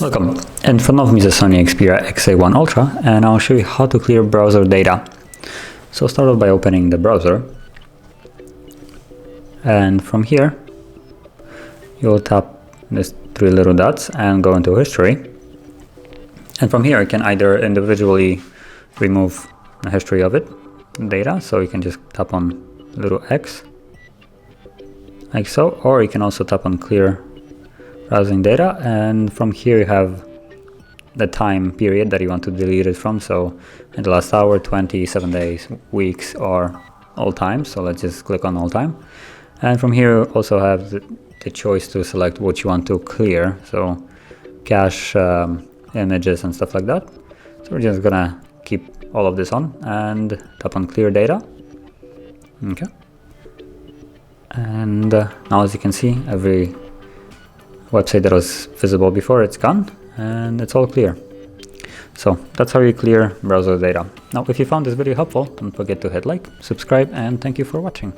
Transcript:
Welcome. In front of me is a SONY Xperia XA1 Ultra, and I'll show you how to clear browser data. So start off by opening the browser, and from here you'll tap these three little dots and go into history. And from here you can either individually remove the history of it, data, so you can just tap on little X like so, or you can also tap on clear browsing data, and from here you have the time period that you want to delete it from. So in the last hour, 27 days, weeks, or all time. So let's just click on all time, and from here you also have the choice to select what you want to clear, so cache, images and stuff like that. So we're just gonna keep all of this on and tap on clear data. Okay, and now as you can see, every website that was visible before, it's gone and it's all clear. So that's how you clear browser data. Now if you found this video helpful, don't forget to hit like, subscribe, and thank you for watching.